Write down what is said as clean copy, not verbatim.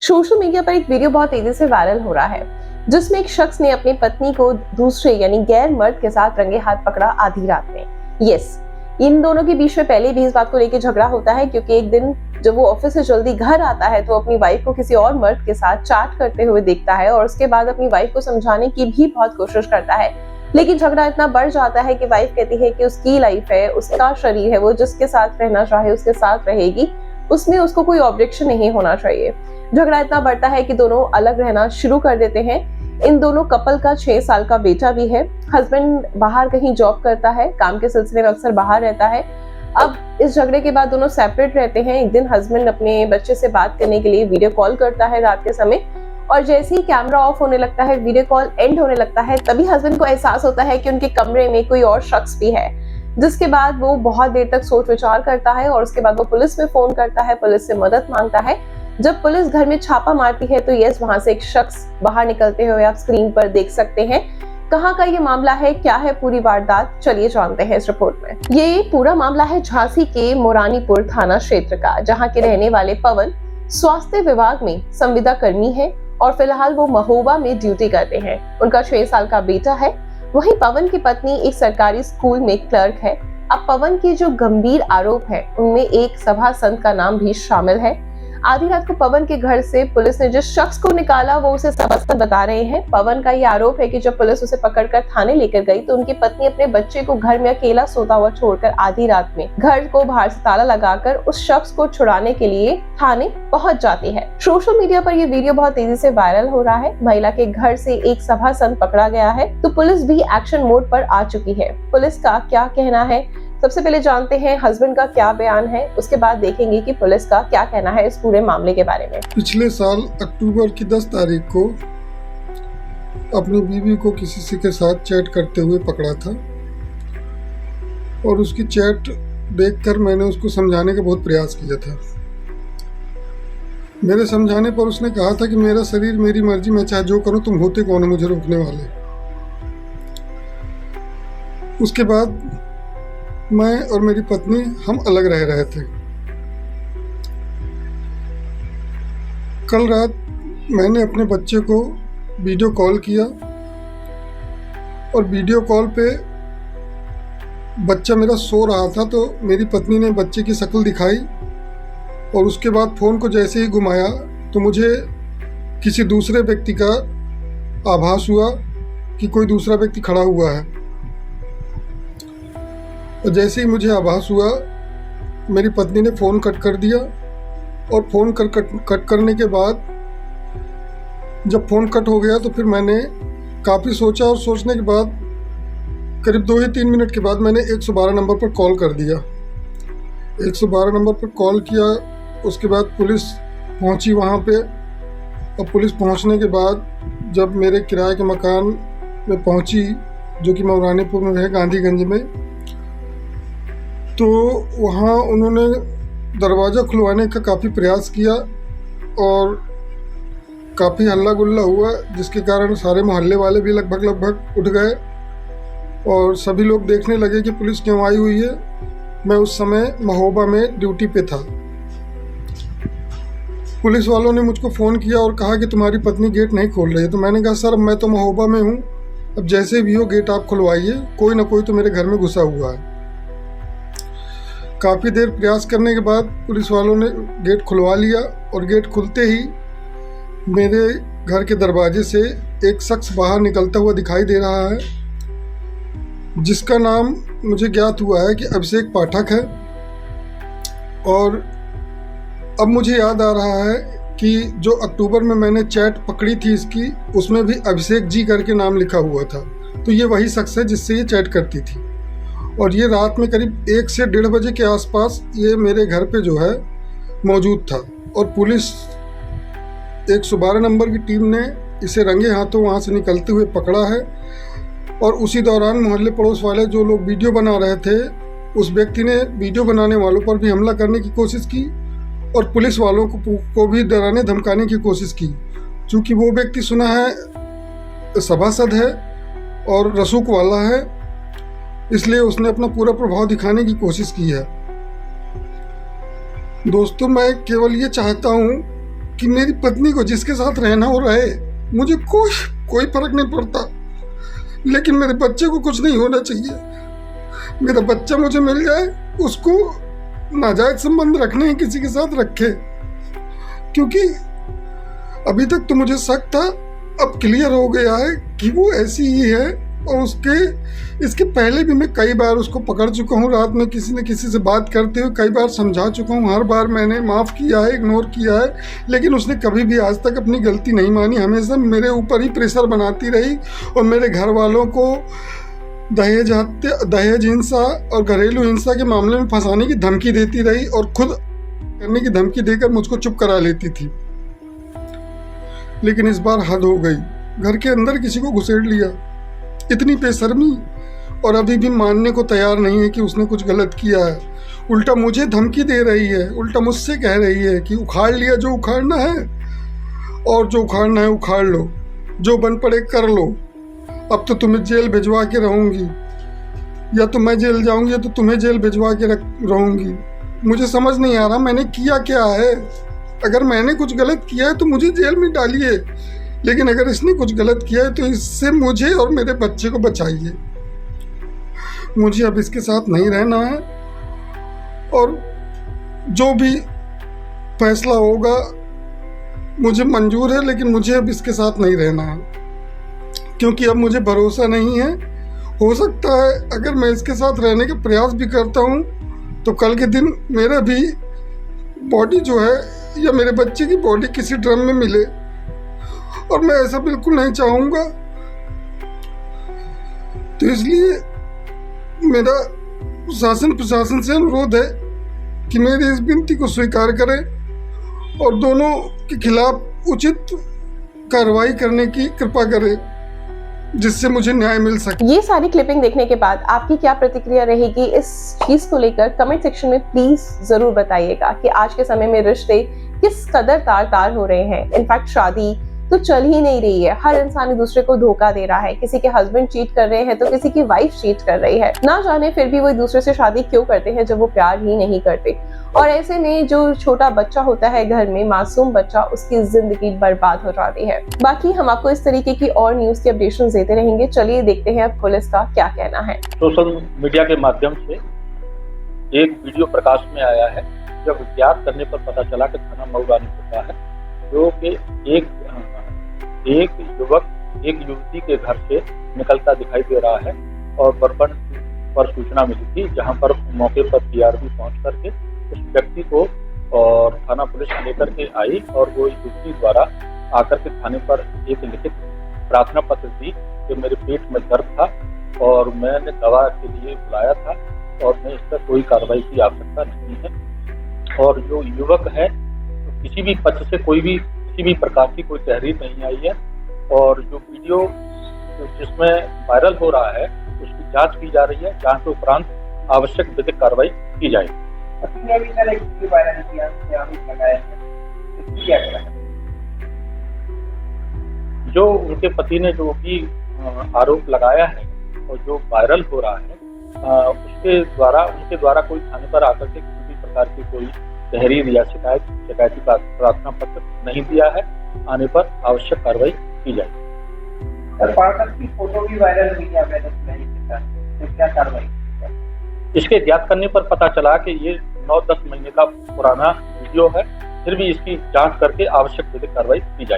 Social media पर एक video बहुत तेजी से वायरल हो रहा है जिसमें एक शख्स ने अपनी पत्नी को दूसरे यानी गैर मर्द के साथ रंगे हाथ पकड़ा आधी रात में। यस, इन दोनों के बीच में पहले भी इस बात को लेकर झगड़ा होता है क्योंकि एक दिन जब वो ऑफिस से जल्दी घर आता है तो अपनी वाइफ को किसी और मर्द के साथ चैट करते हुए देखता है और उसके बाद अपनी वाइफ को समझाने की भी बहुत कोशिश करता है, लेकिन झगड़ा इतना बढ़ जाता है कि वाइफ कहती है कि उसकी लाइफ है, उसका शरीर है, वो जिसके साथ रहना चाहे उसके साथ रहेगी, उसमें उसको कोई ऑब्जेक्शन नहीं होना चाहिए। झगड़ा इतना बढ़ता है कि दोनों अलग रहना शुरू कर देते हैं। इन दोनों कपल का 6 साल का बेटा भी है। हस्बैंड बाहर कहीं जॉब करता है, काम के सिलसिले में अक्सर बाहर रहता है। अब इस झगड़े के बाद दोनों सेपरेट रहते हैं। एक दिन हस्बैंड अपने बच्चे से बात करने के लिए वीडियो कॉल करता है रात के समय, और जैसे ही कैमरा ऑफ होने लगता है, वीडियो कॉल एंड होने लगता है, तभी हस्बैंड को एहसास होता है कि उनके कमरे में कोई और शख्स भी है। जिसके बाद वो बहुत देर तक सोच विचार करता है और उसके बाद वो पुलिस में फोन करता है, पुलिस से मदद मांगता है। जब पुलिस घर में छापा मारती है तो यस, वहां से एक शख्स बाहर निकलते हुए आप स्क्रीन पर देख सकते हैं। कहाँ का ये मामला है, क्या है पूरी वारदात, चलिए जानते हैं इस रिपोर्ट में। ये पूरा मामला है झांसी के मोरानीपुर थाना क्षेत्र का, जहाँ के रहने वाले पवन स्वास्थ्य विभाग में संविदा कर्मी है और फिलहाल वो महोबा में ड्यूटी करते हैं। उनका 6 साल का बेटा है। वहीं पवन की पत्नी एक सरकारी स्कूल में क्लर्क है। अब पवन के जो गंभीर आरोप है उनमें एक सभा संत का नाम भी शामिल है। आधी रात को पवन के घर से पुलिस ने जिस शख्स को निकाला वो उसे सभा संत बता रहे हैं। पवन का ये आरोप है कि जब पुलिस उसे पकड़कर थाने लेकर गई तो उनकी पत्नी अपने बच्चे को घर में अकेला सोता हुआ छोड़कर आधी रात में घर को बाहर से ताला लगाकर उस शख्स को छुड़ाने के लिए थाने पहुंच जाती है। सोशल मीडिया पर ये वीडियो बहुत तेजी से वायरल हो रहा है। महिला के घर से एक सभा संत पकड़ा गया है तो पुलिस भी एक्शन मोड पर आ चुकी है। पुलिस का क्या कहना है, सबसे पहले जानते हैं हस्बैंड का क्या बयान है, उसके बाद देखेंगे कि पुलिस का क्या कहना है इस पूरे मामले के बारे में। पिछले साल अक्टूबर की 10 तारीख को अपनी बीवी को किसी के साथ चैट करते हुए पकड़ा था और उसकी चैट देखकर मैंने उसको समझाने का बहुत प्रयास किया था। मेरे समझाने पर उसने कहा था कि मेरा शरीर मेरी मर्जी, मैं चाहे जो करूं, तुम होते कौन हो मुझे रोकने वाले। उसके बाद मैं और मेरी पत्नी हम अलग रह रहे थे। कल रात मैंने अपने बच्चे को वीडियो कॉल किया और वीडियो कॉल पे बच्चा मेरा सो रहा था तो मेरी पत्नी ने बच्चे की शक्ल दिखाई और उसके बाद फ़ोन को जैसे ही घुमाया तो मुझे किसी दूसरे व्यक्ति का आभास हुआ कि कोई दूसरा व्यक्ति खड़ा हुआ है। और जैसे ही मुझे आभास हुआ मेरी पत्नी ने फ़ोन कट कर दिया और फ़ोन कट करने के बाद जब फ़ोन कट हो गया तो फिर मैंने काफ़ी सोचा और सोचने के बाद करीब 2 ही 3 मिनट के बाद मैंने 112 नंबर पर कॉल कर दिया। 112 नंबर पर कॉल किया, उसके बाद पुलिस पहुंची वहां पे। और पुलिस पहुंचने के बाद जब मेरे किराए के मकान में पहुंची जो कि मोरानीपुर में है, गांधीगंज में, तो वहाँ उन्होंने दरवाज़ा खुलवाने का काफ़ी प्रयास किया और काफ़ी हल्ला गुल्ला हुआ जिसके कारण सारे मोहल्ले वाले भी लगभग उठ गए और सभी लोग देखने लगे कि पुलिस क्यों आई हुई है। मैं उस समय महोबा में ड्यूटी पे था। पुलिस वालों ने मुझको फ़ोन किया और कहा कि तुम्हारी पत्नी गेट नहीं खोल रही है। तो मैंने कहा सर मैं तो महोबा में हूँ, अब जैसे भी हो गेट आप खुलवाइए, कोई ना कोई तो मेरे घर में घुसा हुआ है। काफ़ी देर प्रयास करने के बाद पुलिस वालों ने गेट खुलवा लिया और गेट खुलते ही मेरे घर के दरवाजे से एक शख्स बाहर निकलता हुआ दिखाई दे रहा है जिसका नाम मुझे ज्ञात हुआ है कि अभिषेक पाठक है। और अब मुझे याद आ रहा है कि जो अक्टूबर में मैंने चैट पकड़ी थी इसकी, उसमें भी अभिषेक जी करके नाम लिखा हुआ था। तो ये वही शख्स है जिससे ये चैट करती थी। और ये रात में करीब 1 से 1:30 बजे के आसपास ये मेरे घर पे जो है मौजूद था और पुलिस 112 नंबर की टीम ने इसे रंगे हाथों वहाँ से निकलते हुए पकड़ा है। और उसी दौरान मोहल्ले पड़ोस वाले जो लोग वीडियो बना रहे थे, उस व्यक्ति ने वीडियो बनाने वालों पर भी हमला करने की कोशिश की और पुलिस वालों को भी डराने धमकाने की कोशिश की। चूँकि वो व्यक्ति सुना है सभासद है और रसूख वाला है, इसलिए उसने अपना पूरा प्रभाव दिखाने की कोशिश की है। दोस्तों, मैं केवल ये चाहता हूँ कि मेरी पत्नी को जिसके साथ रहना हो रहे, मुझे कोई फर्क नहीं पड़ता, लेकिन मेरे बच्चे को कुछ नहीं होना चाहिए। मेरा बच्चा मुझे मिल जाए, उसको नाजायज संबंध रखने हैं किसी के साथ रखे, क्योंकि अभी तक तो मुझे शक था, अब क्लियर हो गया है कि वो ऐसी ही है। और इसके पहले भी मैं कई बार उसको पकड़ चुका हूँ, रात में किसी न किसी से बात करते हुए कई बार समझा चुका हूँ, हर बार मैंने माफ़ किया है, इग्नोर किया है, लेकिन उसने कभी भी आज तक अपनी गलती नहीं मानी। हमेशा मेरे ऊपर ही प्रेशर बनाती रही और मेरे घर वालों को दहेज हिंसा और घरेलू हिंसा के मामले में फंसाने की धमकी देती रही और खुद करने की धमकी देकर मुझको चुप करा लेती थी। लेकिन इस बार हद हो गई, घर के अंदर किसी को घुसेड़ लिया, इतनी बेशर्मी, और अभी भी मानने को तैयार नहीं है कि उसने कुछ गलत किया है। उल्टा मुझे धमकी दे रही है, उल्टा मुझसे कह रही है कि उखाड़ लिया जो उखाड़ना है, और जो उखाड़ना है उखाड़ लो, जो बन पड़े कर लो, अब तो तुम्हें जेल भिजवा के रहूंगी, या तो मैं जेल जाऊंगी या तो तुम्हें जेल भिजवा के रहूंगी। मुझे समझ नहीं आ रहा मैंने किया क्या है। अगर मैंने कुछ गलत किया है तो मुझे जेल में डालिए, लेकिन अगर इसने कुछ गलत किया है तो इससे मुझे और मेरे बच्चे को बचाइए। मुझे अब इसके साथ नहीं रहना है, और जो भी फैसला होगा मुझे मंजूर है, लेकिन मुझे अब इसके साथ नहीं रहना है, क्योंकि अब मुझे भरोसा नहीं है। हो सकता है अगर मैं इसके साथ रहने का प्रयास भी करता हूँ तो कल के दिन मेरा भी बॉडी जो है या मेरे बच्चे की बॉडी किसी ड्रम में मिले, और मैं ऐसा बिल्कुल नहीं चाहूँगा। तो इसलिए मेरा शासन प्रशासन से अनुरोध है कि मेरी इस विनती को स्वीकार करें और दोनों के खिलाफ उचित कार्रवाई करने की कृपा करें, जिससे मुझे न्याय मिल सके। ये सारी क्लिपिंग देखने के बाद आपकी क्या प्रतिक्रिया रहेगी इस चीज को लेकर, कमेंट सेक्शन में प्लीज जरूर बताइएगा कि आज के समय में रिश्ते किस कदर तार हो रहे हैं। इनफैक्ट शादी तो चल ही नहीं रही है, हर इंसान एक दूसरे को धोखा दे रहा है। किसी के हस्बैंड चीट कर रहे हैं तो किसी की वाइफ चीट कर रही है, ना जाने फिर भी वो एक दूसरे से शादी क्यों करते हैं जब वो प्यार ही नहीं करते। और ऐसे में जो छोटा बच्चा होता है घर में, मासूम बच्चा, उसकी जिंदगी बर्बाद हो जाती है। बाकी हम आपको इस तरीके की और न्यूज की अपडेशन देते रहेंगे। चलिए देखते हैं अब पुलिस का क्या कहना है। सोशल मीडिया के माध्यम से एक वीडियो प्रकाश में आया है, जब ज्ञात करने पर पता चला कि थाना मऊ रानीपुर का है, जो कि एक युवक एक युवती के घर से निकलता दिखाई दे रहा है, और बरबन पर सूचना मिली थी, जहां पर मौके पर पीआरबी पहुंच करके उस व्यक्ति को और थाना पुलिस लेकर के आई, और वो युवती द्वारा आकर के थाने पर एक लिखित प्रार्थना पत्र दी कि मेरे पेट में दर्द था और मैंने दवा के लिए बुलाया था और मैं इस पर कोई कार्रवाई की आवश्यकता नहीं है। और जो युवक है तो किसी भी पक्ष से किसी भी प्रकार की कोई तहरीर नहीं आई है, और जो वीडियो जिसमें वायरल हो रहा है उसकी जांच की जा रही है। जांच के उपरांत आवश्यक विधिक कार्रवाई की जाएगी। वायरल किया आरोप लगाया है, क्या करा है? जो उनके पति ने जो भी आरोप लगाया है और जो वायरल हो रहा है, उनके द्वारा कोई थाने पर आकर के किसी भी प्रकार की कोई तहरीर या शिकायती प्रार्थना पत्र नहीं दिया है। आने पर आवश्यक कार्रवाई की जाएगी। पार्षद की फोटो भी वायरल हुई है अवैध सुनाई के साथ, तो क्या कार्रवाई? इसके ज्ञात करने पर पता चला कि ये 9-10 महीने का पुराना वीडियो है, फिर भी इसकी जांच करके आवश्यक विधिक कार्रवाई की जाएगी।